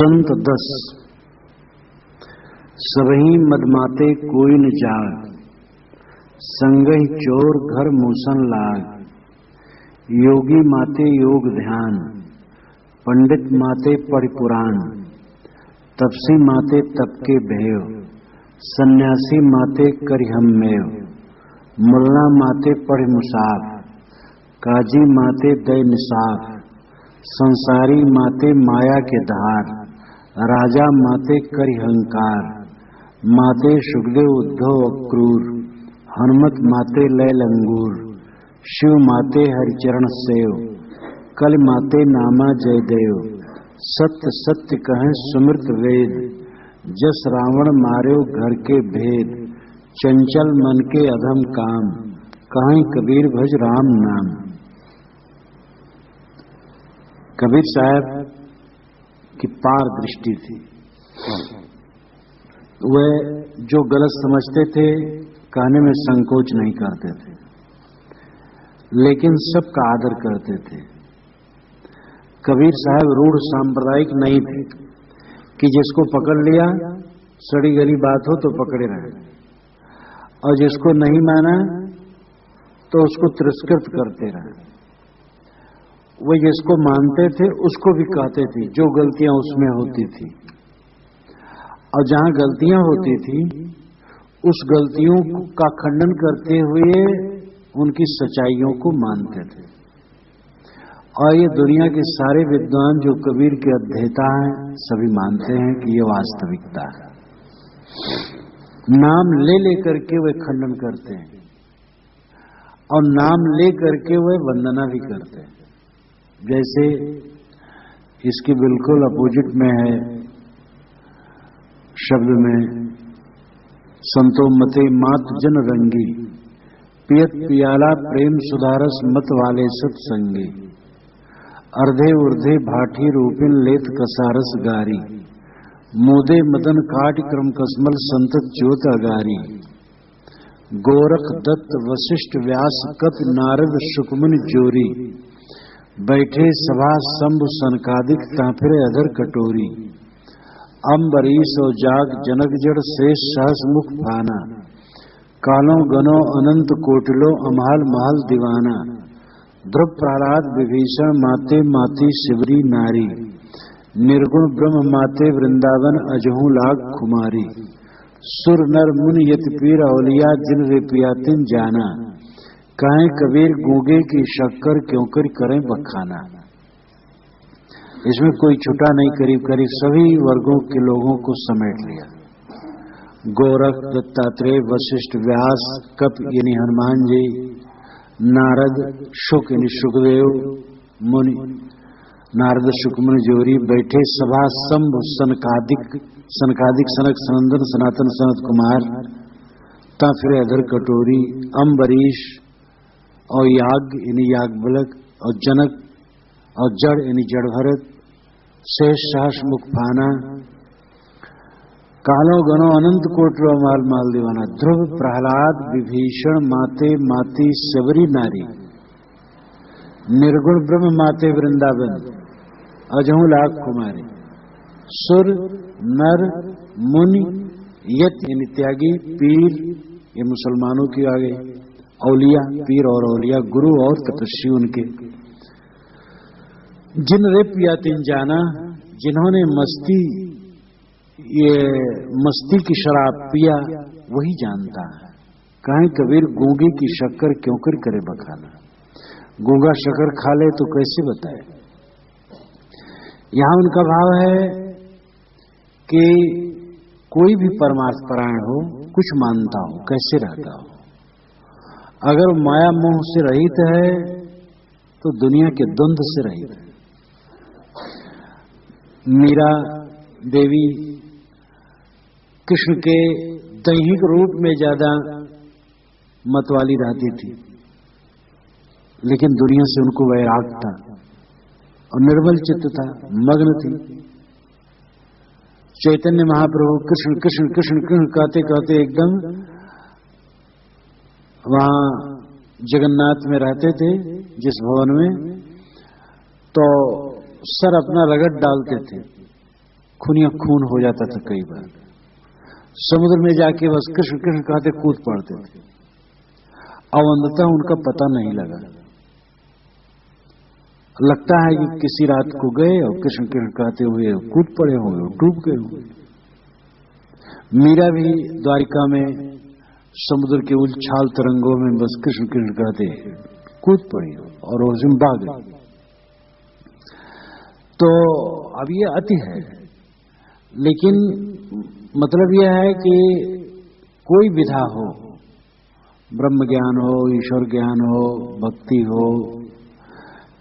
संत 10 सबही मदमाते कोई न जाग, संगहि चोर घर मूसन लाग। योगी माते योग ध्यान, पंडित माते पढ़ पुराण। तपसी माते तप के भेव, सन्यासी माते करिहम मेव। मुल्ला माते पढ़ मुसाफ, काजी माते दय निसाफ। संसारी माते माया के धार, राजा माते करिहंकार। माते सुखदेव उद्धव अक्रूर, हनुमत माते लय लंगूर। शिव माते हरिचरण सेव, कल माते नामा जयदेव। सत्य सत्य कहें सुमृत वेद, जस रावण मार्यो घर के भेद। चंचल मन के अधम काम, कहीं कबीर भज राम नाम। कबीर साहब की पार दृष्टि थी। वह जो गलत समझते थे कहने में संकोच नहीं करते थे, लेकिन सबका आदर करते थे। कबीर साहब रूढ़ सांप्रदायिक नहीं थे कि जिसको पकड़ लिया सड़ी गली बात हो तो पकड़े रहे, और जिसको नहीं माना तो उसको तिरस्कृत करते रहे। वो जिसको मानते थे उसको भी कहते थे जो गलतियां उसमें होती थी, और जहां गलतियां होती थी उस गलतियों का खंडन करते हुए उनकी सच्चाइयों को मानते थे। और ये दुनिया के सारे विद्वान जो कबीर के अध्येता हैं सभी मानते हैं कि ये वास्तविकता है। नाम ले लेकर के वे खंडन करते हैं और नाम ले करके वे वंदना भी करते हैं। जैसे इसकी बिल्कुल अपोजिट में है शब्द में, संतो मते मात जन रंगी। पियत पियाला प्रेम सुधारस मत वाले सत्संगी। अर्धे उर्धे भाठी रूपिन लेत कसारस गारी। मोदे मदन काट क्रम कसमल संतत ज्योत अगारी। गोरख दत्त वशिष्ठ व्यास कप नारद शुकमुनि जोरी। बैठे सभा शंभु सनकादिक तांफिरे अधर कटोरी। अम्बरीश और जाग जनक जड़ शेष सहस मुख फाना। कालों गनो अनंत कोटिलो अमहाल महल दीवाना। ध्रुव प्रहलाद विभीषण माते माती शिवरी नारी। निर्गुण ब्रह्म माते वृंदावन अजहू लाग खुमारी। सुर नर मुनि यति पीर औलिया जिन रे पियातिन जाना। कहें कबीर गूंगे की शक्कर क्यों कर करें बखाना। इसमें कोई छुटा नहीं, करीब करीब सभी वर्गों के लोगों को समेट लिया। गोरख, दत्तात्रेय, वशिष्ठ, व्यास, कप यानी हनुमान जी, नारद, शुक यानी सुखदेव मुनि, नारद शुक मुनि जोरी। बैठे सभा शंभु सनकादिक सनक सनंदन सनातन सनत कुमार। ताफिरे अधर कटोरी। अम्बरीश और याग यानी याज्ञवल्क्य और जनक और जड़ यानी जड़ भरत। शेष सहस मुख फाना। कालो गनो अनंत कोटि माल माल दीवाना। ध्रुव प्रहलाद विभीषण माते माती सबरी नारी। निर्गुण ब्रह्म माते वृंदावन अजहू लाख कुमारी। सुर नर मुनि यत यानी त्यागी। पीर ये मुसलमानों की आ गई। औलिया पीर और औलिया गुरु और तपस्वी उनके। जिन रे पियातिन जाना, जिन्होंने मस्ती की शराब पिया वही जानता है। कहें कबीर गूंगे की शक्कर क्यों कर करे बखाना। गूंगा शक्कर खा ले तो कैसे बताए। यहां उनका भाव है कि कोई भी परमार्थ परायण हो, कुछ मानता हो, कैसे रहता हो, अगर माया मोह से रहित है तो दुनिया के द्वंद्व से रहित है। मीरा देवी कृष्ण के दैहिक रूप में ज्यादा मतवाली रहती थी, लेकिन दुनिया से उनको वैराग था और निर्मल चित्त था, मग्न थी। चैतन्य महाप्रभु कृष्ण कृष्ण कृष्ण कृष्ण कहते कहते एकदम वहां जगन्नाथ में रहते थे जिस भवन में, तो सर अपना रगड़ डालते थे खूनिया खून हो जाता था कई बार। समुद्र में जाके बस कृष्ण कृष्ण कहते कूद पड़ते थे। अब अंततः उनका पता नहीं लगा। लगता है कि किसी रात को गए और कृष्ण कृष्ण कहते हुए कूद पड़े होंगे, डूब गए होंगे। मीरा भी द्वारिका में समुद्र के उछाल तरंगों में बस कृष्ण कृष्ण कहते कूद पड़ी और उसमें भाग गई। तो अब ये अति है, लेकिन मतलब यह है कि कोई विधा हो, ब्रह्म ज्ञान हो, ईश्वर ज्ञान हो, भक्ति हो,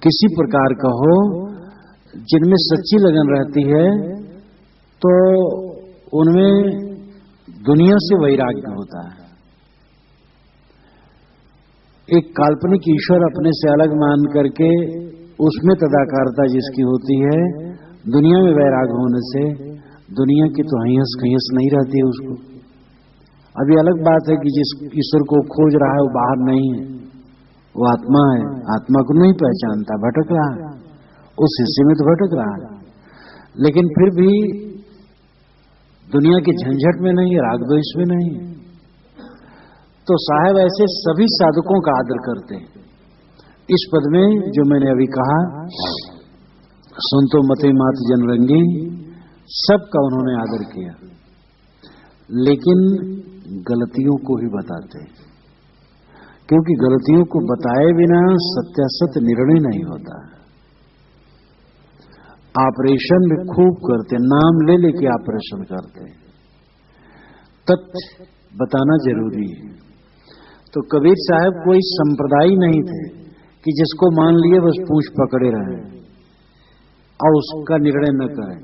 किसी प्रकार का हो, जिनमें सच्ची लगन रहती है तो उनमें दुनिया से वैराग्य होता है। एक काल्पनिक ईश्वर अपने से अलग मान करके उसमें तदाकारता जिसकी होती है, दुनिया में वैराग होने से दुनिया की तो हंस खंस नहीं रहती है उसको। अभी अलग बात है कि जिस ईश्वर को खोज रहा है वो बाहर नहीं है, वो आत्मा है, आत्मा को नहीं पहचानता, भटक रहा है, उस हिस्से में तो भटक रहा है, लेकिन फिर भी दुनिया के झंझट में नहीं है, राग द्वेष में नहीं है। तो साहब ऐसे सभी साधकों का आदर करते हैं। इस पद में जो मैंने अभी कहा, संतो मते मात जनरंगी, सबका उन्होंने आदर किया, लेकिन गलतियों को ही बताते हैं, क्योंकि गलतियों को बताए बिना सत्यासत्य निर्णय नहीं होता। ऑपरेशन भी खूब करते, नाम ले लेके ऑपरेशन करते, तथ्य बताना जरूरी है। तो कबीर साहब कोई संप्रदाय नहीं थे कि जिसको मान लिए बस पूंछ पकड़े रहे और उसका निर्णय न करें,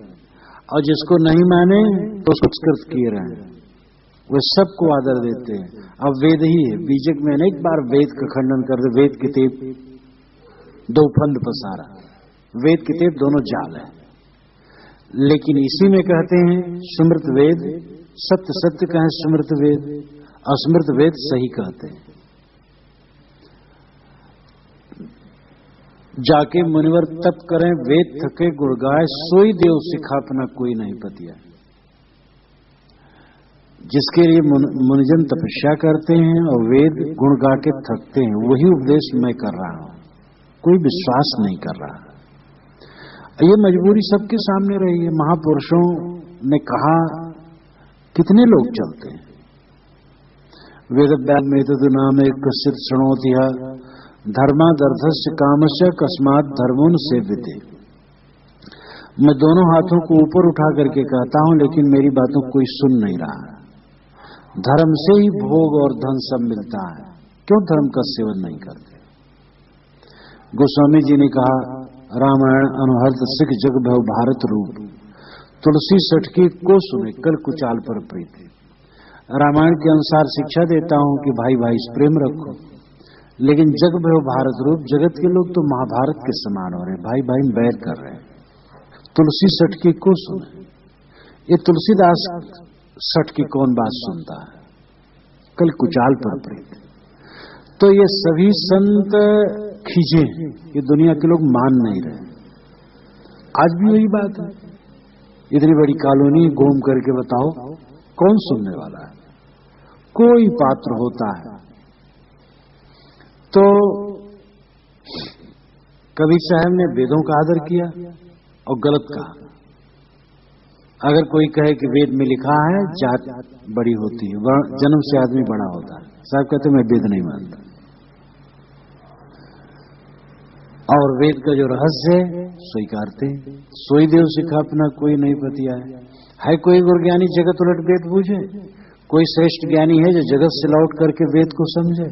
और जिसको नहीं माने तो उसको संस्कृत किए रहे। वे सबको आदर देते हैं। अब वेद ही है, बीजक में अनेक बार वेद का खंडन कर दे, वेद के तेप दो फंद पसारा, वेद के तेप दोनों जाल है, लेकिन इसी में कहते हैं स्मृत वेद सत्य सत्य कहें, स्मृत वेद अस्मृत वेद सही कहते हैं। जाके मुनिवर तप करें, वेद थके गुण गाए, सोई देव सिखापना कोई नहीं पतिया। जिसके लिए मुनिजन तपस्या करते हैं और वेद गुण गा के थकते हैं, वही उपदेश मैं कर रहा हूं, कोई विश्वास नहीं कर रहा। ये मजबूरी सबके सामने रही है। महापुरुषों ने कहा, कितने लोग चलते हैं। वेद व्याग में तो नाम एक कश्चित शृणोतिहा धर्मादर्थस्य कामस्य कस्मात धर्मोन सेव्यते। मैं दोनों हाथों को ऊपर उठा करके कहता हूं, लेकिन मेरी बातों को कोई सुन नहीं रहा। धर्म से ही भोग और धन सब मिलता है, क्यों धर्म का सेवन नहीं करते। गोस्वामी जी ने कहा, रामायण अनुहर्त सिख जग भव भारत रूप, तुलसी सटकी को सुने कल कुचाल पर प्रीति। रामायण के अनुसार शिक्षा देता हूं कि भाई भाई से प्रेम रखो, लेकिन जग भव भारत रूप, जगत के लोग तो महाभारत के समान हो रहे हैं, भाई भाई बैर कर रहे हैं। तुलसी सटकी को सुने, ये तुलसीदास सट की कौन बात सुनता है, कल कुचाल पर प्रीति। तो ये सभी संत खींचे, ये दुनिया के लोग मान नहीं रहे। आज भी वही बात है, इतनी बड़ी कॉलोनी घूम करके बताओ कौन सुनने वाला है। कोई पात्र होता है तो कबीर साहब ने वेदों का आदर किया और गलत कहा। अगर कोई कहे कि वेद में लिखा है जात बड़ी होती है, जन्म से आदमी बड़ा होता है, साहब कहते मैं वेद नहीं मानता। और वेद का जो रहस्य है स्वीकारते, सोई देव सिखा अपना कोई नहीं पतिया है। कोई गुरज्ञानी जगत उलट वेद बूझे, कोई श्रेष्ठ ज्ञानी है जो जगत से लौट करके वेद को समझे।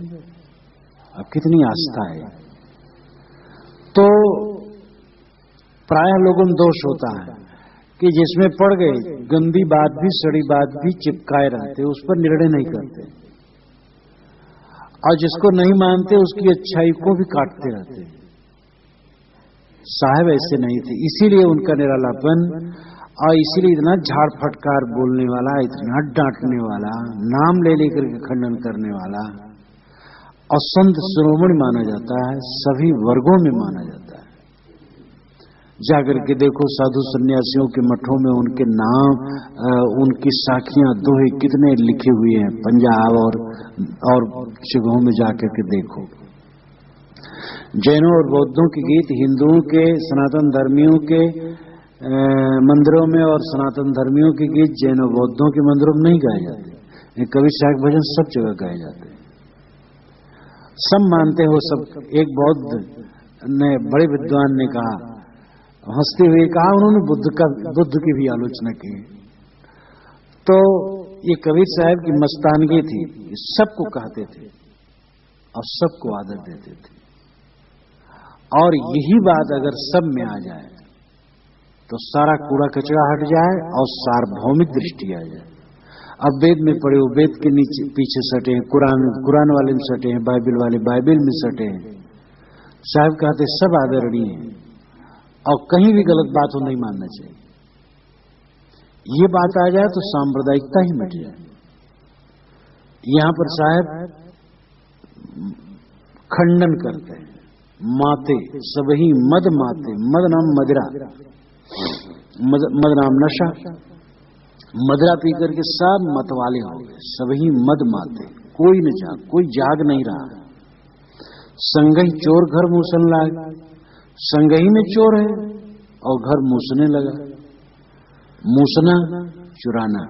अब कितनी आस्था है। तो प्रायः लोगों में दोष होता है कि जिसमें पड़ गए गंदी बात भी सड़ी बात भी चिपकाए रहते, उस पर निर्णय नहीं करते, और जिसको नहीं मानते उसकी अच्छाई को भी काटते रहते। साहब ऐसे नहीं थे, इसीलिए उनका निरालापन, और इसीलिए इतना झाड़ फटकार बोलने वाला, इतना डांटने वाला, नाम ले लेकर के खंडन करने वाला, और संत शिरोमणि माना जाता है, सभी वर्गों में माना जाता है। जाकर के देखो साधु सन्यासियों के मठों में उनके नाम, उनकी साखियां दोहे कितने लिखे हुए हैं। पंजाब और जगहों में जाकर के देखो। जैनों और बौद्धों के गीत हिंदुओं के, सनातन धर्मियों के मंदिरों में और सनातन धर्मियों के गीत जैनों बौद्धों के मंदिरों में नहीं गाए जाते। कवि साहिब भजन सब जगह गाए जाते हैं। सब मानते हो सब। एक बौद्ध ने, बड़े विद्वान ने कहा, हंसते हुए कहा, उन्होंने बुद्ध की भी आलोचना की। तो ये कबीर साहब की मस्तानगी थी, सबको कहते थे और सबको आदर देते थे। और यही बात अगर सब में आ जाए तो सारा कूड़ा कचरा हट जाए और सार्वभौमिक दृष्टि आ जाए। अब वेद में पढ़े हो, वेद के नीचे पीछे सटे हैं, कुरान वाले में सटे हैं, बाइबल वाले बाइबल में सटे हैं। साहब कहते सब आदरणीय हैं और कहीं भी गलत बात हो नहीं मानना चाहिए। ये बात आ जाए तो सांप्रदायिकता ही मिट जाए। यहां पर साहब खंडन करते हैं। माते सबही मद माते, मद नाम मदिरा, मद नाम नशा। मदिरा पी करके सब मतवाले हो गए। सबही मद माते, कोई न जाग, कोई जाग नहीं रहा। संगही चोर घर मूसन लाग, संगही में चोर है और घर मूसने लगा। मूसना चुराना।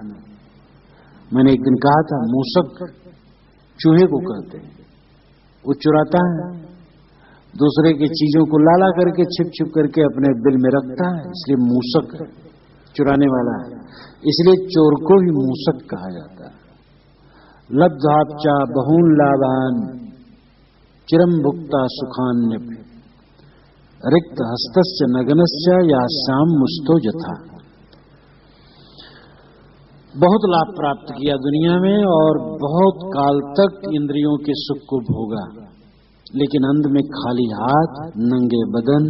मैंने एक दिन कहा था, मूसक चूहे को कहते हैं, वो चुराता है, दूसरे की चीजों को लाला करके छिप छिप करके अपने बिल में रखता है, इसलिए मूसक चुराने वाला है। इसलिए चोर को भी मूसक कहा जाता है। लब्धापचा बहुन लाभान चिरम भुक्ता सुखान्य रिक्त हस्तस्य नगनस्य या शाम मुस्तो जथा। बहुत लाभ प्राप्त किया दुनिया में और बहुत काल तक इंद्रियों के सुख को भोगा, लेकिन अंत में खाली हाथ नंगे बदन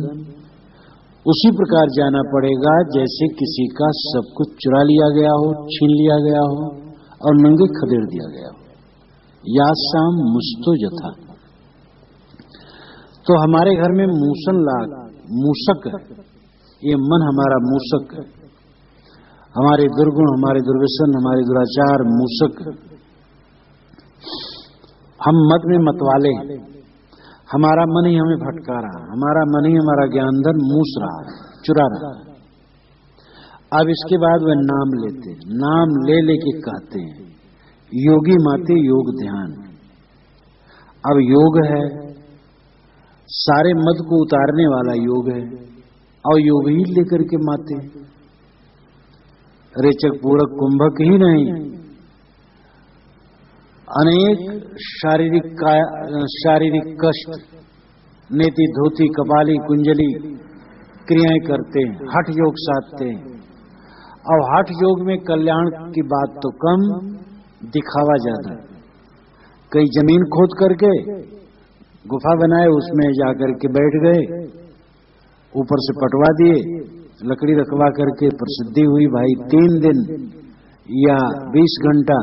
उसी प्रकार जाना पड़ेगा जैसे किसी का सब कुछ चुरा लिया गया हो, छीन लिया गया हो और नंगे खदेड़ दिया गया हो। या शाम मुस्तो जथा। तो हमारे घर में मूसन लाग, मूसक, ये मन हमारा मूसक, हमारे दुर्गुण, हमारे दुर्व्यसन, हमारे दुराचार मूसक। हम मत में मतवाले, हमारा मन ही हमें भटका रहा, हमारा मन ही हमारा ज्ञान धन मूस रहा है, चुरा रहा है। अब इसके बाद वह नाम लेते, नाम ले लेके कहते हैं योगी माते योग ध्यान। अब योग है, सारे मद को उतारने वाला योग है और योग ही लेकर के माते, रेचक पूरक कुंभक ही नहीं, अनेक शारीरिक कष्ट, नेति धोती कपाली कुंजली क्रियाएं करते हैं, हठ योग साधते हैं। और हठ योग में कल्याण की बात तो कम, दिखावा ज्यादा। कई जमीन खोद करके गुफा बनाए, उसमें जाकर के बैठ गए, ऊपर से पटवा दिए, लकड़ी रखवा करके प्रसिद्धि हुई भाई। 3 दिन या 20 घंटा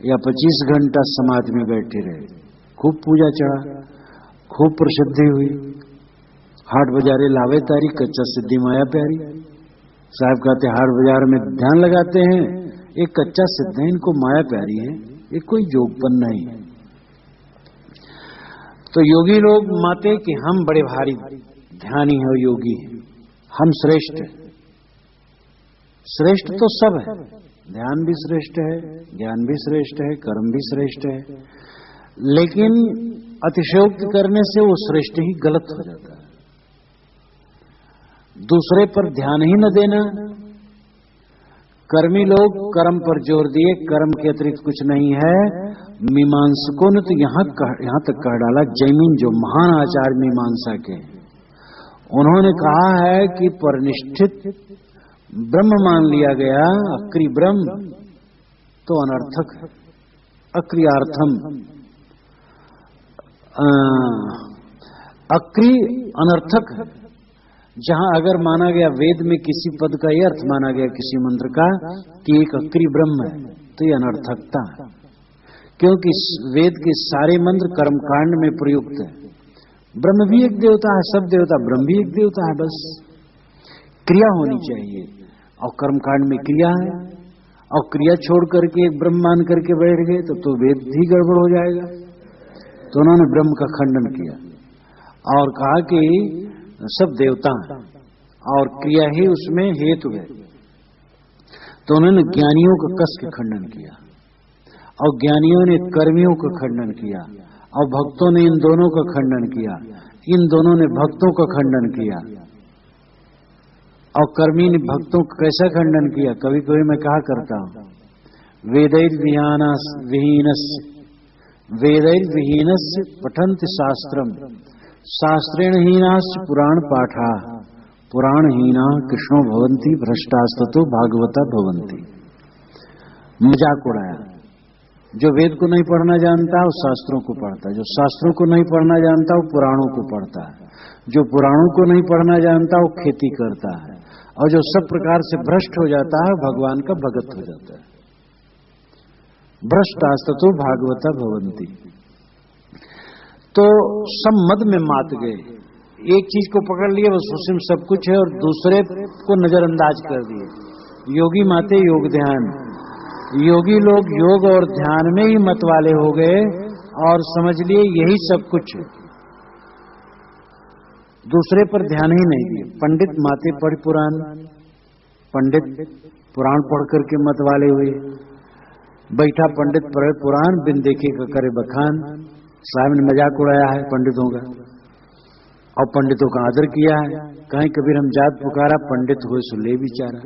या 25 घंटा समाधि में बैठे रहे, खूब पूजा चढ़ा, खूब प्रसिद्धि हुई। हाट बाजारे लावे तारी, कच्चा सिद्धि माया प्यारी। साहब कहते हाट बाजार में ध्यान लगाते हैं, एक कच्चा सिद्ध है, इनको माया प्यारी है, ये कोई योगपन नहीं है। तो योगी लोग माते कि हम बड़े भारी ध्यानी है, योगी है, हम श्रेष्ठ है। श्रेष्ठ तो सब है, ध्यान भी श्रेष्ठ है, ज्ञान भी श्रेष्ठ है, कर्म भी श्रेष्ठ है, लेकिन अतिशयोक्ति करने से वो श्रेष्ठ ही गलत हो जाता है। दूसरे पर ध्यान ही न देना। कर्मी लोग कर्म पर जोर दिए, कर्म के अतिरिक्त कुछ नहीं है। मीमांसकों ने तो यहां तक कह डाला, जैमिन जो महान आचार्य मीमांसा के, उन्होंने कहा है कि परनिष्ठित ब्रह्म मान लिया गया, अक्रि ब्रह्म तो अनर्थक है। अक्रियार्थम, अक्रि अनर्थक है। जहां अगर माना गया वेद में किसी पद का यह अर्थ माना गया किसी मंत्र का कि एक अक्रि ब्रह्म है, तो यह अनर्थकता है, क्योंकि वेद के सारे मंत्र कर्मकांड में प्रयुक्त है। ब्रह्म भी एक देवता है, सब देवता, ब्रह्म भी एक देवता है, बस क्रिया होनी चाहिए, और कर्मकांड में क्रिया है, और क्रिया छोड़ करके एक ब्रह्म मान करके बैठ गए तो वेद ही गड़बड़ हो जाएगा। तो उन्होंने ब्रह्म का खंडन किया और कहा कि सब देवता हैं और क्रिया ही उसमें हेतु है। तो उन्होंने ज्ञानियों का कस के खंडन किया और ज्ञानियों ने कर्मियों का खंडन किया और भक्तों ने इन दोनों का खंडन किया, इन दोनों ने भक्तों का खंडन किया। और कर्मी ने भक्तों का कैसा खंडन किया? कभी कभी मैं कहा करता हूं, वेदैर विहीनस्य पठन्ति शास्त्रम शास्त्रेण हीनाश्च पुराण पाठा पुराणहीना कृष्णो भवन्ति भ्रष्टास्ततो भागवता भवन्ति। मजाक उड़ाया। जो वेद को नहीं पढ़ना जानता वो शास्त्रों को पढ़ता है, जो शास्त्रों को नहीं पढ़ना जानता वो पुराणों को पढ़ता है, जो पुराणों को नहीं पढ़ना जानता वो खेती करता है, और जो सब प्रकार से भ्रष्ट हो जाता है भगवान का भगत हो जाता है। भ्रष्टास्ततो भागवता भवन्ति। तो सब मद में मात गए, एक चीज को पकड़ लिए बस उसी में सब कुछ है और दूसरे को नजरअंदाज कर दिए। योगी माते योग ध्यान, योगी लोग योग और ध्यान में ही मत वाले हो गए और समझ लिए यही सब कुछ है, दूसरे पर ध्यान ही नहीं दिए। पंडित माते पढ़ पुराण, पंडित पुराण पढ़ करके मत वाले हुए। बैठा पंडित पढ़े पुराण, बिन देखे का करे बखान। साहब ने मजाक उड़ाया है पंडितों का और पंडितों का आदर किया है। कहीं कबीर हम जात पुकारा, पंडित हुए सो ले बिचारा।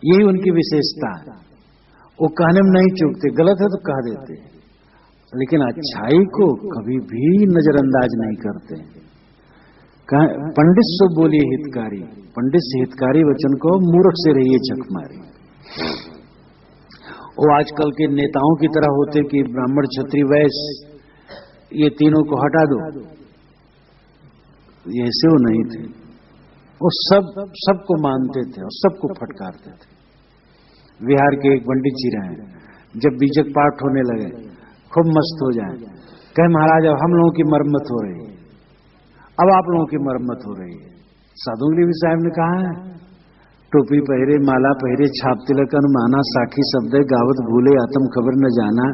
यही उनकी विशेषता है, वो कहने में नहीं चूकते, गलत है तो कह देते, लेकिन अच्छाई को कभी भी नजरअंदाज नहीं करते। पंडित सो बोलिए हितकारी, पंडित से हितकारी वचन को मूर्ख से रहिए चकमारी। वो आजकल के नेताओं की तरह होते कि ब्राह्मण क्षत्रिय वैश्य ये तीनों को हटा दो, ऐसे वो नहीं थे। वो सबको मानते थे और सबको फटकारते थे। बिहार के एक पंडित जी रहे, जब बीजक पाठ होने लगे खूब मस्त हो जाए, कहे महाराज अब हम लोगों की मरम्मत हो रही है, अब आप लोगों की मरम्मत हो रही है। साधु गिरी साहब ने कहा है, टोपी पहरे माला पहरे छाप तिलक अनुमाना साखी शब्द गावत भूले आत्म खबर न जाना।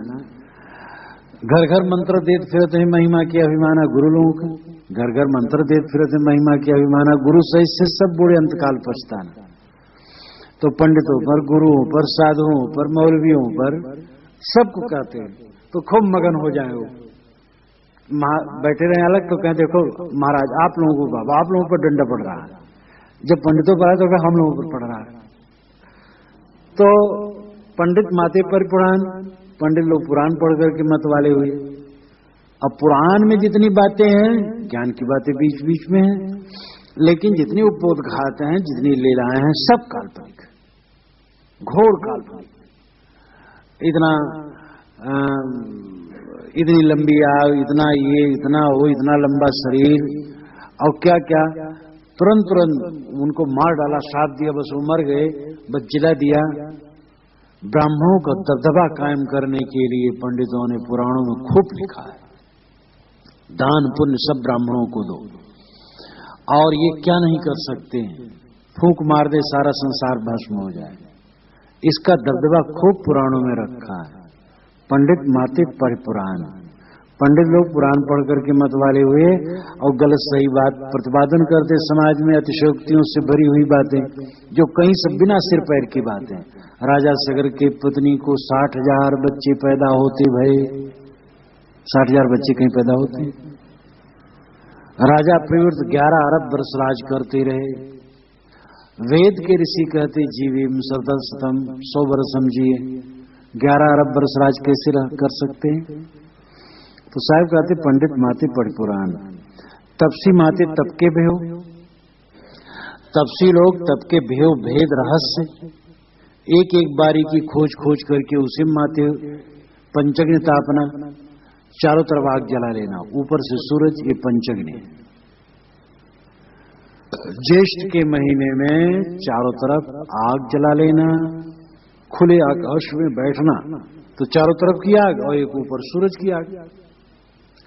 घर घर मंत्र देत फिरत है महिमा की अभिमाना गुरु लोगों का, घर घर मंत्र देत फिरत है महिमा की अभिमाना गुरु सहित से सब बूढ़े अंतकाल पछताना। तो पंडितों पर, गुरुओं पर, साधुओं पर, मौलवियों पर सबको कहते हैं तो खूब मगन हो जाए। वो बैठे रहे अलग तो कहें देखो महाराज आप लोगों को बाबा आप लोगों पर डंडा पड़ रहा है, जब पंडितों पर आए तो हम लोगों पर पड़ रहा है। तो पंडित माते पर पुराण, पंडित लोग पुराण पढ़ करके मत वाले हुए। अब पुराण में जितनी बातें हैं ज्ञान की बातें बीच बीच में हैं, लेकिन जितनी उपोद्घात हैं, जितनी लीलाएं हैं, सब काल्पनिक, घोर काल्पनिक। इतनी लंबी आग, इतना ये, इतना वो, इतना लंबा शरीर और क्या क्या, तुरंत तुरंत उनको मार डाला, श्राप दिया, बस वो मर गए, बस जिला दिया। ब्राह्मणों का दबदबा कायम करने के लिए पंडितों ने पुराणों में खूब लिखा है, दान पुण्य सब ब्राह्मणों को दो, और ये क्या नहीं कर सकते हैं, फूंक मार दे सारा संसार भस्म हो जाए। इसका दबदबा खूब पुराणों में रखा है। पंडित माते पढ़ पुराण, पंडित लोग पुराण पढ़ करके मत वाले हुए और गलत सही बात प्रतिपादन करते, समाज में अतिशयोक्तियों से भरी हुई बातें जो कहीं से बिना सिर पैर की बातें। राजा सगर की पत्नी को 60,000 बच्चे पैदा होते भये, 60,000 बच्चे कहीं पैदा होते। राजा प्रवृत्त 11 अरब वर्ष राज करते रहे। वेद के ऋषि कहते जीवीम सतम 100 वर्ष समझिए, 11 अरब वर्ष राज कैसे कर सकते हैं? तो साहब कहते पंडित माते पढ़ पुराण, तपसी माते तप के भयो, तपसी लोग तप के भयो भेद रहस्य एक एक बारी की खोज खोज करके उसी माते पंचग्नि तापना, चारों तरफ आग जला लेना, ऊपर से सूरज, ये पंचग्नि। ज्येष्ठ के महीने में चारों तरफ आग जला लेना, खुले आकाश में बैठना तो चारों तरफ की आग और एक ऊपर सूरज की आग,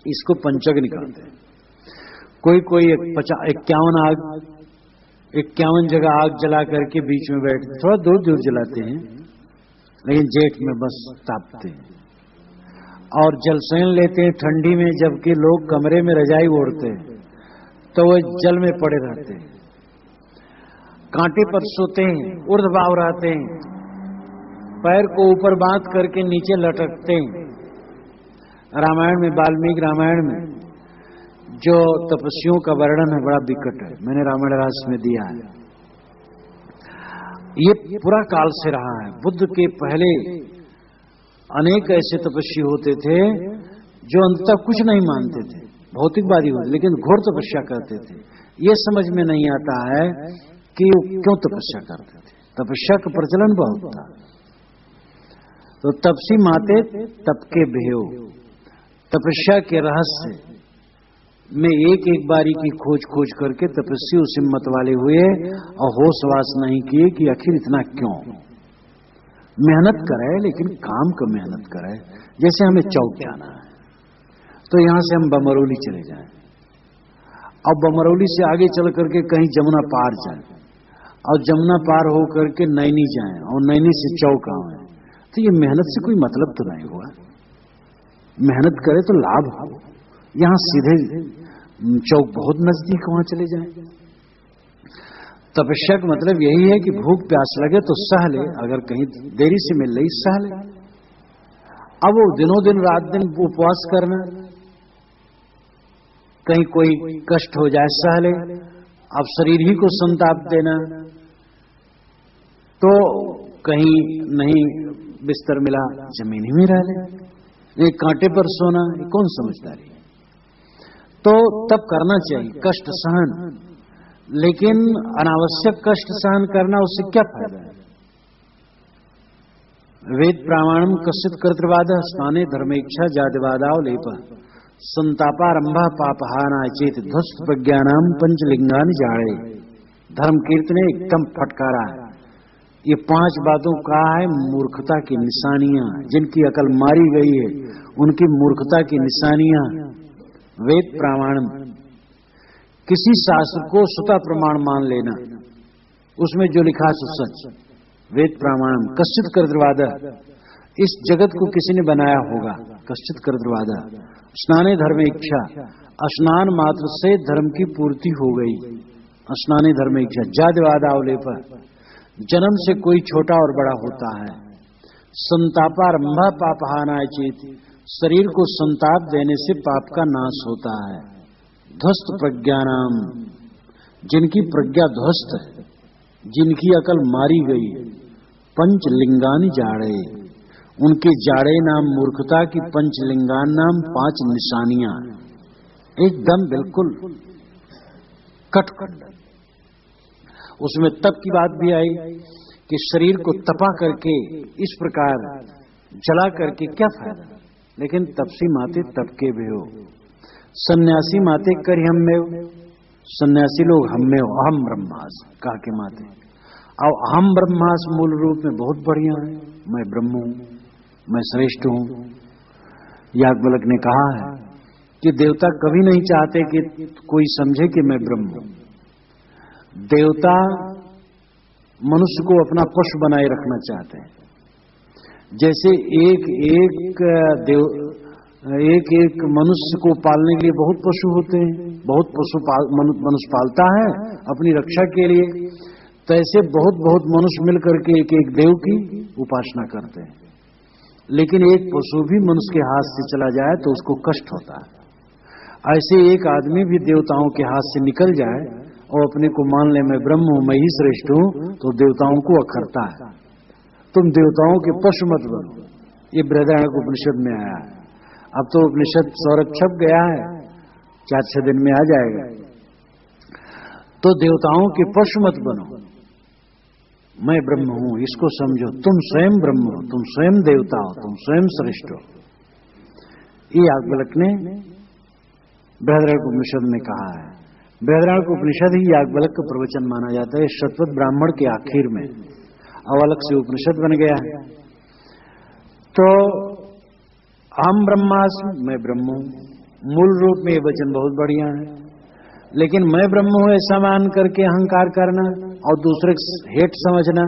इसको पंचग्नि कहते हैं। कोई 51 आग, 51 जगह आग जला करके बीच में बैठते, थोड़ा दूर दूर जलाते हैं लेकिन जेठ में बस तापते हैं। और जलसैन लेते हैं ठंडी में, जबकि लोग कमरे में रजाई ओढ़ते हैं तो वो जल में पड़े रहते हैं। कांटे पर सोते हैं, ऊर्ध्व भाव रहते हैं, पैर को ऊपर बांध करके नीचे लटकते हैं। रामायण में, वाल्मीकि रामायण में जो तपस्वियों का वर्णन है बड़ा विकट है, मैंने रामायण रास में दिया है। ये पूरा काल से रहा है। बुद्ध के पहले अनेक ऐसे तपस्वी होते थे जो अंततः कुछ नहीं मानते थे, भौतिकवादी होते, लेकिन घोर तपस्या करते थे। ये समझ में नहीं आता है कि वो क्यों तपस्या करते थे। तपस्या का प्रचलन बहुत था। तो तपसी माते तप के भेव, तपस्या के रहस्य में एक एक बारी की खोज करके तपस्वी उस हिम्मत वाले हुए और होशवास नहीं किए कि आखिर इतना क्यों। मेहनत करे लेकिन काम का मेहनत करे। जैसे हमें चौक जाना है तो यहां से हम बमरौली चले जाएं और बमरौली से आगे चल करके कहीं जमुना पार जाएं और जमुना पार हो करके नैनी जाएं और नैनी से चौक आए, तो ये मेहनत से कोई मतलब तो नहीं हुआ। मेहनत करे तो लाभ हो। यहां सीधे चौक बहुत नजदीक, वहां चले जाएं। तपस्या का मतलब यही है कि भूख प्यास लगे तो सह ले, अगर कहीं देरी से मिल रही सह ले। अब वो दिनों दिन रात दिन उपवास करना, कहीं कोई कष्ट हो जाए सह ले, अब शरीर ही को संताप देना, तो कहीं नहीं बिस्तर मिला जमीन ही में रह ले, ये कांटे पर सोना, ये कौन समझदारी है। तो तब करना चाहिए कष्ट सहन, लेकिन अनावश्यक कष्ट सहन करना उससे क्या फायदा है। वेद प्रामाणम कश्चित कर्तृवाद स्नाने धर्मेच्छा जातिवादाव लेप संतापारंभा पापहाना चेत ध्वस्त प्रज्ञानाम पंचलिंगानि जाड़े। धर्म कीर्तन ने एकदम फटकारा है। ये 5 बातों का है मूर्खता की निशानियां, जिनकी अकल मारी गई है उनकी मूर्खता की निशानियां। वेद प्रामाणम, किसी शास्त्र को स्वतः प्रमाण मान लेना, उसमें जो लिखा सो सच। वेद प्रामाणम कश्चित कर्तृवाद, इस जगत को किसी ने बनाया होगा। कश्चित कर्तृवाद स्नाने धर्म इच्छा, स्नान मात्र से धर्म की पूर्ति हो गई। स्नाने धर्म इच्छा जातिवादावलेप, जन्म से कोई छोटा और बड़ा होता है। संतापारंभा पापहाना चेत, शरीर को संताप देने से पाप का नाश होता है। ध्वस्त प्रज्ञानाम, जिनकी प्रज्ञा ध्वस्त है, जिनकी अकल मारी गई। पंचलिंगानि जाड़े, उनके जाड़े नाम मूर्खता की, पंचलिंगान नाम 5 निशानियां, एकदम बिल्कुल कटखंड। उसमें तप की बात भी आई कि शरीर को तपा करके इस प्रकार जला करके क्या फायदा। लेकिन तपसी माते तप के भी हो, सन्यासी माते कर हम में हो, सन्यासी लोग हम में हो। अहम ब्रह्मास कहा के माते, और अहम ब्रह्मास मूल रूप में बहुत बढ़िया है, मैं ब्रह्म हूं, मैं श्रेष्ठ हूं। याज्ञवल्क्य ने कहा है कि देवता कभी नहीं चाहते कि कोई समझे कि मैं ब्रह्म हूं। देवता मनुष्य को अपना पशु बनाए रखना चाहते हैं। जैसे एक एक मनुष्य को पालने के लिए बहुत पशु होते हैं, बहुत पशु मनुष्य पालता है अपनी रक्षा के लिए, तो ऐसे बहुत मनुष्य मिलकर के एक एक देव की उपासना करते हैं। लेकिन एक पशु भी मनुष्य के हाथ से चला जाए तो उसको कष्ट होता है। ऐसे एक आदमी भी देवताओं के हाथ से निकल जाए और अपने को मान ले मैं ब्रह्म हूं, मैं ही श्रेष्ठ हूं, तो देवताओं को अखरता है। तुम देवताओं के पशु मत बनो। ये बृहदारण्यक उपनिषद में आया है। अब तो उपनिषद सौरभ छप गया है, 4-6 दिन में आ जाएगा। तो देवताओं के पशु मत बनो, मैं ब्रह्म हूं इसको समझो। तुम स्वयं ब्रह्म हो, तुम स्वयं देवता हो, तुम स्वयं श्रेष्ठ हो। ये याज्ञवल्क्य ने बृहदारण्यक उपनिषद में कहा है। बृहदारण्यक उपनिषद ही याज्ञवल्क्य का प्रवचन माना जाता है। शतपथ ब्राह्मण के आखिर में अवलक से उपनिषद बन गया है। तो हम ब्रह्मास्मि, मैं ब्रह्म हूं, मूल रूप में ये वचन बहुत बढ़िया है। लेकिन मैं ब्रह्म हूं ऐसा मान करके अहंकार करना और दूसरे हेठ समझना,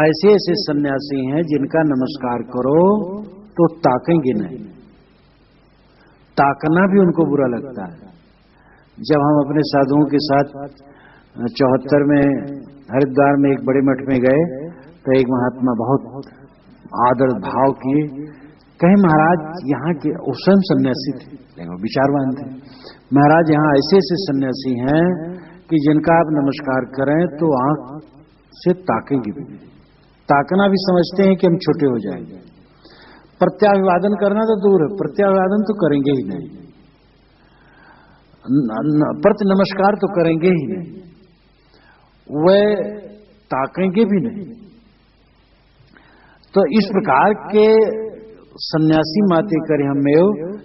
ऐसे ऐसे सन्यासी हैं जिनका नमस्कार करो तो ताकेंगे नहीं, ताकना भी उनको बुरा लगता है। जब हम अपने साधुओं के साथ 74 में हरिद्वार में एक बड़े मठ में गए तो एक महात्मा बहुत आदर भाव किए, कहे महाराज यहाँ के स्वयं सन्यासी थे लेकिन विचारवान थे, महाराज यहाँ ऐसे ऐसे सन्यासी हैं कि जिनका आप नमस्कार करें तो आंख से ताकेंगे भी, ताकना भी समझते हैं कि हम छोटे हो जाएंगे। प्रत्याभिवादन करना तो दूर है, प्रत्याभिवादन तो करेंगे ही नहीं, प्रति नमस्कार तो करेंगे ही नहीं, वे ताकेंगे भी नहीं। तो इस प्रकार के सन्यासी माते करे हमें,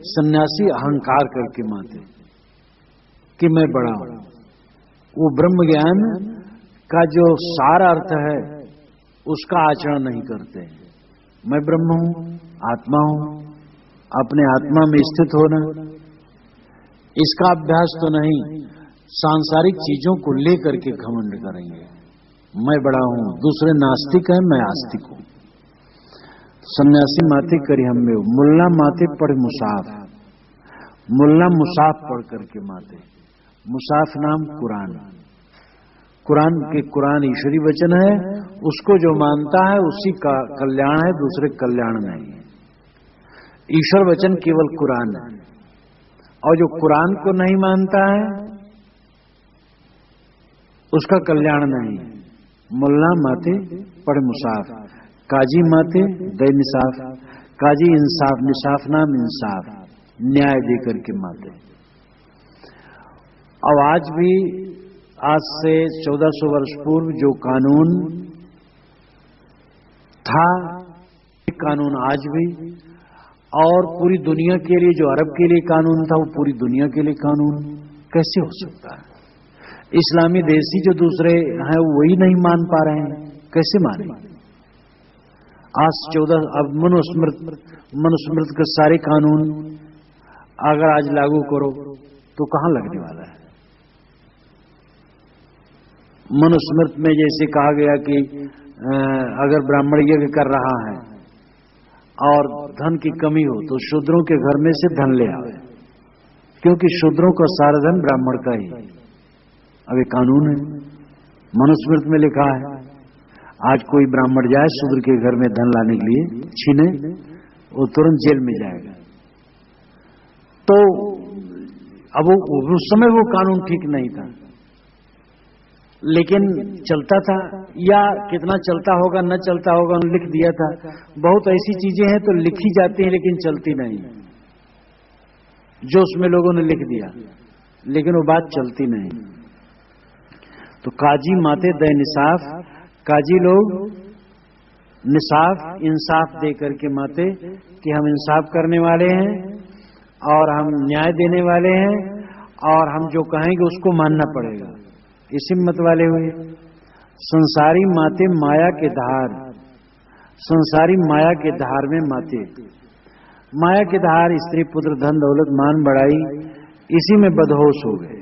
सन्यासी अहंकार करके माते कि मैं बड़ा हूं। वो ब्रह्म ज्ञान का जो सार अर्थ है उसका आचरण नहीं करते। मैं ब्रह्म हूं, आत्मा हूं, अपने आत्मा में स्थित होना, इसका अभ्यास तो नहीं, सांसारिक चीजों को लेकर के घमंड करेंगे। मैं बड़ा हूं, दूसरे नास्तिक है, मैं आस्तिक हूं। सन्यासी माते करी हमें, मुल्ला माते पढ़ मुसाफ, मुल्ला मुसाफ पढ़ करके माते, मुसाफ नाम कुरान, कुरान के कुरान ईश्वरी वचन है, उसको जो मानता है उसी का कल्याण है, दूसरे कल्याण नहीं है। ईश्वर वचन केवल कुरान है, और जो कुरान को नहीं मानता है उसका कल्याण नहीं। मुल्ला माते पढ़ मुसाफ, काजी माते दे निसाफ, काजी इंसाफ, निसाफ नाम इंसाफ, न्याय देकर के माते। अब आज भी, आज से 1400 वर्ष पूर्व जो कानून था, कानून आज भी, और पूरी दुनिया के लिए जो अरब के लिए कानून था वो पूरी दुनिया के लिए कानून कैसे हो सकता है? इस्लामी देशी जो दूसरे हैं वही नहीं मान पा रहे हैं, कैसे माने? आज 14 अब मनुस्मृत के सारे कानून अगर आज लागू करो तो कहां लगने वाला है? मनुस्मृत में जैसे कहा गया कि अगर ब्राह्मण यज्ञ कर रहा है और धन की कमी हो तो शूद्रों के घर में से धन ले आवे, क्योंकि शूद्रों का सारा धन ब्राह्मण का ही। अब ये कानून है, मनुस्मृत में लिखा है। आज कोई ब्राह्मण जाए शूद्र के घर में धन लाने के लिए छीने, वो तुरंत जेल में जाएगा। तो अब उस समय वो कानून ठीक नहीं था, लेकिन चलता था, या कितना चलता होगा न चलता होगा उन्होंने लिख दिया था। बहुत ऐसी चीजें हैं तो लिखी जाती हैं लेकिन चलती नहीं, जो उसमें लोगों ने लिख दिया लेकिन वो बात चलती नहीं। तो काजी माते दे निसाफ, काजी लोग निसाफ इंसाफ दे करके माते कि हम इंसाफ करने वाले हैं और हम न्याय देने वाले हैं और हम जो कहेंगे उसको मानना पड़ेगा, इसी मत वाले हुए। संसारी माते माया के धार, संसारी माया के धार में माते, माया के धार स्त्री पुत्र धन दौलत मान बढ़ाई, इसी में बदहोश हो गए।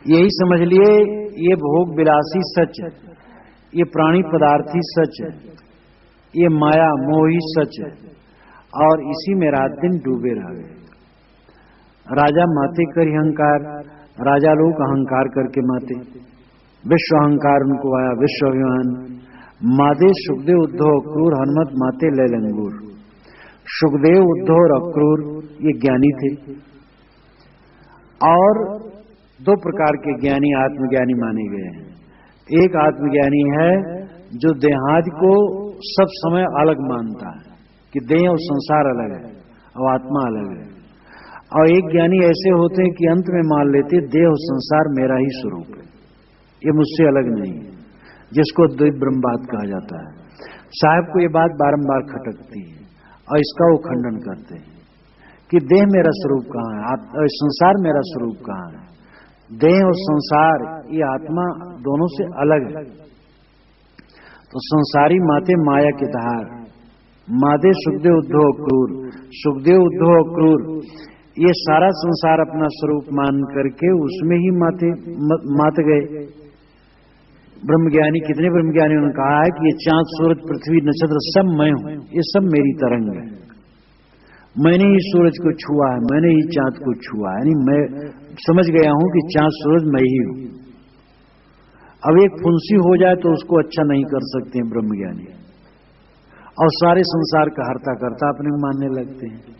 यही समझ लिए ये भोग विलासी सच है, ये प्राणी पदार्थी सच है, ये माया मोही सच है, और इसी में रात दिन डूबे रह गए। राजा माते कर अहंकार, राजा लोग अहंकार करके माते, विश्व अहंकार उनको आया, विश्व अभिमान। मादे सुखदेव उद्धव अक्रूर हनुमत माते ले लंगूर। सुखदेव उद्धव और अक्रूर ये ज्ञानी थे, और दो प्रकार के ज्ञानी आत्मज्ञानी माने गए हैं। एक आत्मज्ञानी है जो देहादि को सब समय अलग मानता है कि देह और संसार अलग है और आत्मा अलग है, और एक ज्ञानी ऐसे होते हैं कि अंत में मान लेते देह और संसार मेरा ही स्वरूप है, ये मुझसे अलग नहीं है, जिसको द्वैत ब्रह्मवाद कहा जाता है। साहब को ये बात बारंबार खटकती है और इसका वो खंडन करते हैं कि देह मेरा स्वरूप कहाँ है, संसार मेरा स्वरूप कहाँ है। देह और संसार ये आत्मा दोनों से अलग है। तो संसारी माते माया के धार, मादे सुखदेव उद्धव अक्रूर। सुखदेव उद्धव अक्रूर ये सारा संसार अपना स्वरूप मान करके उसमें ही मात गए। ब्रह्मज्ञानी, कितने ब्रह्मज्ञानियों ने कहा है कि ये चांद सूरज पृथ्वी नक्षत्र सब मैं हूं, ये सब मेरी तरंग है, मैंने ही सूरज को छुआ है, मैंने ही चांद को छुआ है, यानी मैं समझ गया हूं कि चांद सूरज मैं ही हूं। अब एक फुंसी हो जाए तो उसको अच्छा नहीं कर सकते हैं ब्रह्मज्ञानी, और सारे संसार का हर्ता करता अपने को मानने लगते हैं।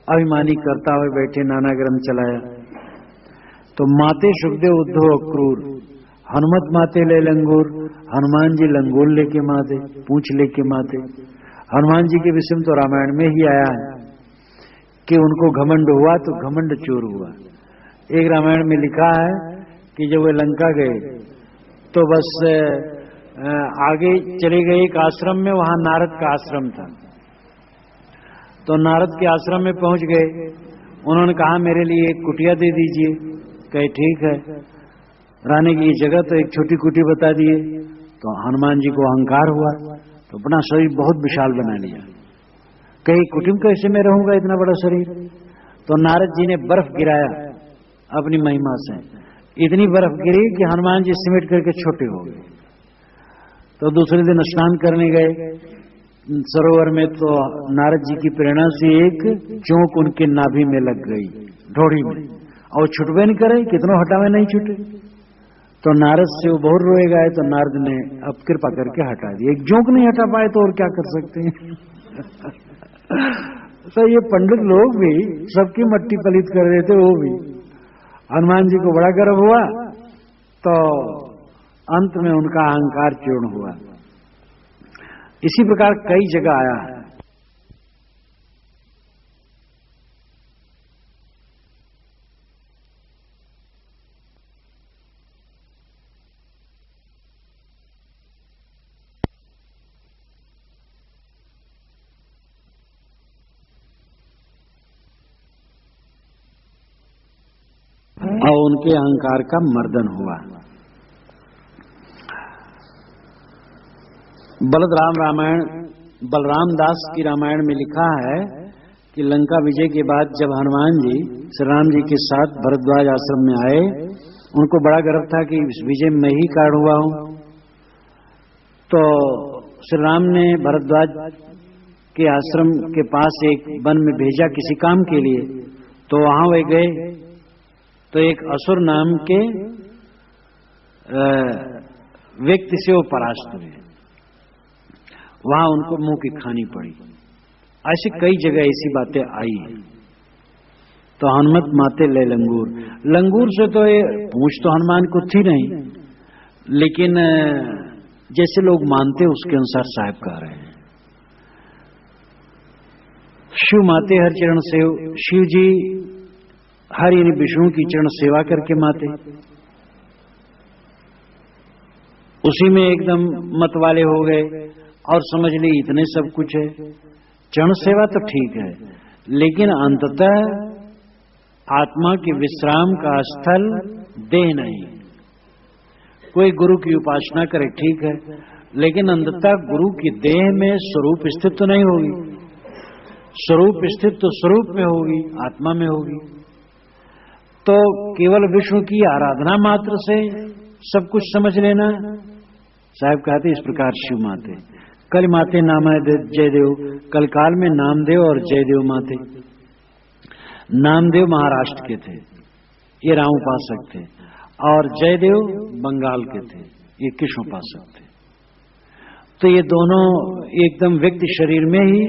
अभिमानी करता हुए बैठे नाना ग्रंथ चलाया। तो माते सुखदेव उद्धव अक्रूर, हनुमत माते ले लंगूर, हनुमान जी लंगूर लेके माते, पूंछ लेके माते। हनुमान जी के विषय में तो रामायण में ही आया है कि उनको घमंड हुआ तो घमंड चोर हुआ। एक रामायण में लिखा है कि जब वे लंका गए तो बस आगे चले गए एक आश्रम में, वहां नारद का आश्रम था। तो नारद के आश्रम में पहुंच गए, उन्होंने कहा मेरे लिए एक कुटिया दे दीजिए। कहे ठीक है, रहने की जगह तो एक छोटी कुटी बता दिए। तो हनुमान जी को अहंकार हुआ तो अपना शरीर बहुत विशाल बना लिया। कहीं कुटी में कैसे मैं रहूंगा इतना बड़ा शरीर। तो नारद जी ने बर्फ गिराया अपनी महिमा से, इतनी बर्फ गिरी कि हनुमान जी सिमट करके छोटे हो गए। तो दूसरे दिन स्नान करने गए सरोवर में, तो नारद जी की प्रेरणा से एक चोंक उनके नाभि में लग गई, ढोड़ी में, और छुटवे नहीं करे, कितनों हटावे नहीं छूटे। तो नारद से वो बहुत रोए गए। तो नारद ने अब कृपा करके हटा दिया। एक जोंक नहीं हटा पाए तो और क्या कर सकते हैं। तो ये पंडित लोग भी सबकी मट्टी पलित कर देते, वो भी। हनुमान जी को बड़ा गर्व हुआ तो अंत में उनका अहंकार चूर्ण हुआ। इसी प्रकार कई जगह आया है। और उनके अहंकार का मर्दन हुआ। बलराम दास की रामायण में लिखा है कि लंका विजय के बाद जब हनुमान जी श्री राम जी के साथ भरद्वाज आश्रम में आए, उनको बड़ा गर्व था कि इस विजय में ही कारण हुआ हूं। तो श्री राम ने भरद्वाज के आश्रम के पास एक वन में भेजा किसी काम के लिए। तो वहां वे गए तो एक असुर नाम के व्यक्ति से वो परास्त हुए। वहां उनको मुंह की खानी पड़ी। ऐसी कई जगह ऐसी बातें आई हैं। तो हनुमत माते ले लंगूर, लंगूर से तो ये पूंछ तो हनुमान को थी नहीं, लेकिन जैसे लोग मानते उसके अनुसार साहब कह रहे हैं। शिव माते हर चरण सेव, शिव जी हर यानी विष्णु की चरण सेवा करके माते, उसी में एकदम मत वाले हो गए और समझ ली इतने सब कुछ है। चरण सेवा तो ठीक है, लेकिन अंततः आत्मा के विश्राम का स्थल देह नहीं। कोई गुरु की उपासना करे ठीक है, लेकिन अंततः गुरु की देह में स्वरूप स्थित तो नहीं होगी। स्वरूप स्थित तो स्वरूप में होगी, आत्मा में होगी। तो केवल विष्णु की आराधना मात्र से सब कुछ समझ लेना। साहब कहते इस प्रकार शिव माते, कल माते नाम जयदेव, कल काल में नामदेव और जयदेव माते। नामदेव महाराष्ट्र के थे, ये राम उपासक थे, और जयदेव बंगाल के थे, ये कृष्ण उपासक थे। तो ये दोनों एकदम व्यक्ति शरीर में ही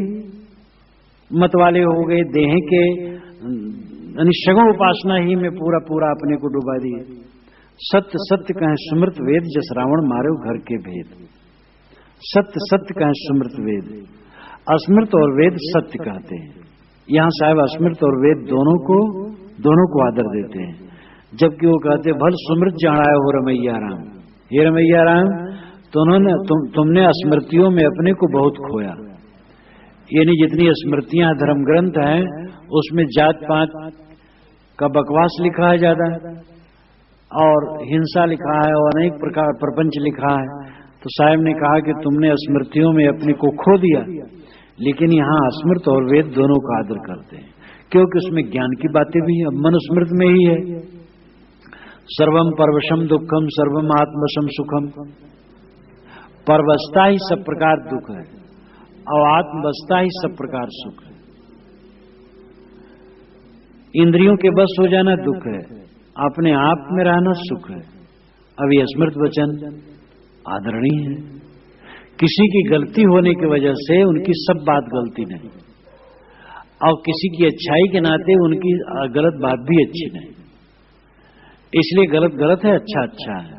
मत वाले हो गए, देह के सगुण उपासना ही में पूरा पूरा अपने को डुबा दिए। सत्य सत्य कहें सुमृत वेद, जस रावण मारे घर के भेद। सत्य सत्य कहें सुमृत वेद, अस्मृत और वेद सत्य कहते हैं। यहां साहब अस्मृत और वेद दोनों को आदर देते हैं, जबकि वो कहते भल सुमृत जहां हो रमैया राम। हे रमैया राम, तुमने स्मृतियों में अपने को बहुत खोया। यानी जितनी स्मृतियां धर्म ग्रंथ हैं उसमें जात पात का बकवास लिखा है ज्यादा, और हिंसा लिखा है, और अनेक प्रकार प्रपंच लिखा है। तो साहब ने कहा कि तुमने स्मृतियों में अपने को खो दिया, लेकिन यहाँ स्मृत और वेद दोनों का आदर करते हैं, क्योंकि उसमें ज्ञान की बातें भी है। मनुस्मृति में ही है, सर्वम परवशम दुखम सर्वम आत्मवशम सुखम। परवस्था ही सब प्रकार दुख है और आत्मवस्था ही सब प्रकार सुख है। इंद्रियों के बस हो जाना दुख है, अपने आप में रहना सुख है। अब ये स्मृत वचन आदरणीय है। किसी की गलती होने की वजह से उनकी सब बात गलती नहीं, और किसी की अच्छाई के नाते उनकी गलत बात भी अच्छी नहीं। इसलिए गलत गलत है, अच्छा अच्छा है।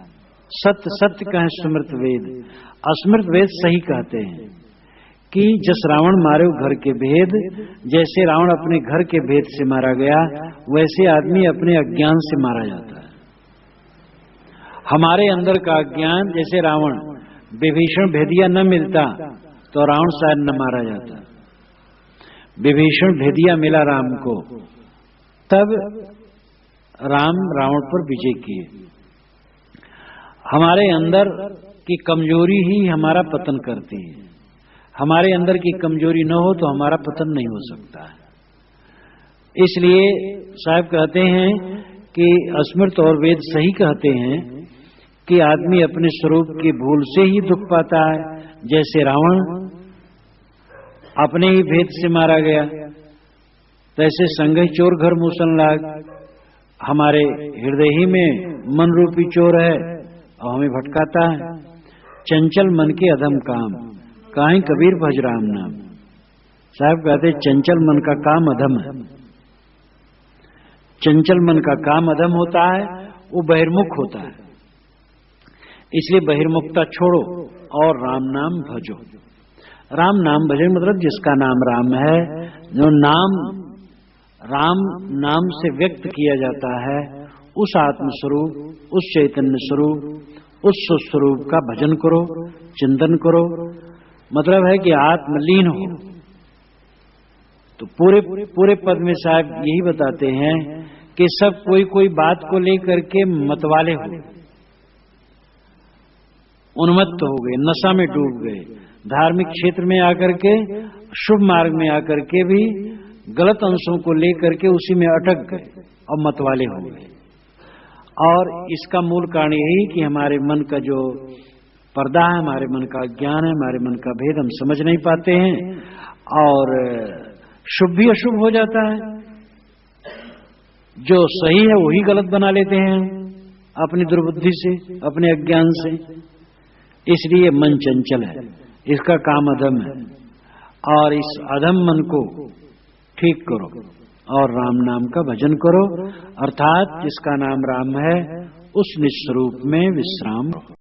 सत्य सत्य कहें स्मृत वेद, अस्मृत वेद सही कहते हैं कि जस रावण मारे घर के भेद, जैसे रावण अपने घर के भेद से मारा गया, वैसे आदमी अपने अज्ञान से मारा जाता है। हमारे अंदर का अज्ञान, जैसे रावण विभीषण भेदिया न मिलता तो रावण शायद न मारा जाता। विभीषण भेदिया मिला राम को, तब राम रावण पर विजय किए। हमारे अंदर की कमजोरी ही हमारा पतन करती है। हमारे अंदर की कमजोरी न हो तो हमारा पतन नहीं हो सकता है। इसलिए साहब कहते हैं कि अस्मृत और वेद सही कहते हैं कि आदमी अपने स्वरूप की भूल से ही दुख पाता है। जैसे रावण अपने ही भेद से मारा गया, तैसे संगहि चोर घर मूसल लाग। हमारे हृदय ही में मन रूपी चोर है और हमें भटकाता है। चंचल मन के अधम काम, काहे कबीर भज राम नाम। साहब कहते चंचल मन का काम अधम है। चंचल मन का काम अधम होता है, वो बहिर्मुख होता है। इसलिए बहिर्मुखता छोड़ो और राम नाम भजो। राम नाम भजन मतलब जिसका नाम राम है, जो नाम राम नाम से व्यक्त किया जाता है, उस आत्म स्वरूप, उस चैतन्य स्वरूप, उस स्वरूप का भजन करो, चिंतन करो। मतलब है कि आत्मलीन हो। तो पूरे पद में साहब यही बताते हैं कि सब कोई बात को लेकर के मतवाले हो, उन्मत्त हो गए, नशा में डूब गए, धार्मिक क्षेत्र में आकर के, शुभ मार्ग में आकर के भी गलत अंशों को लेकर के उसी में अटक गए और मतवाले हो गए। और इसका मूल कारण यही कि हमारे मन का जो पर्दा है, हमारे मन का ज्ञान है, हमारे मन का भेद हम समझ नहीं पाते हैं और शुभ भी अशुभ हो जाता है। जो सही है वही गलत बना लेते हैं अपनी दुर्बुद्धि से, अपने अज्ञान से। इसलिए मन चंचल है, इसका काम अधम है और इस अधम मन को ठीक करो और राम नाम का भजन करो, अर्थात जिसका नाम राम है उस निस्वरूप में विश्राम रहो।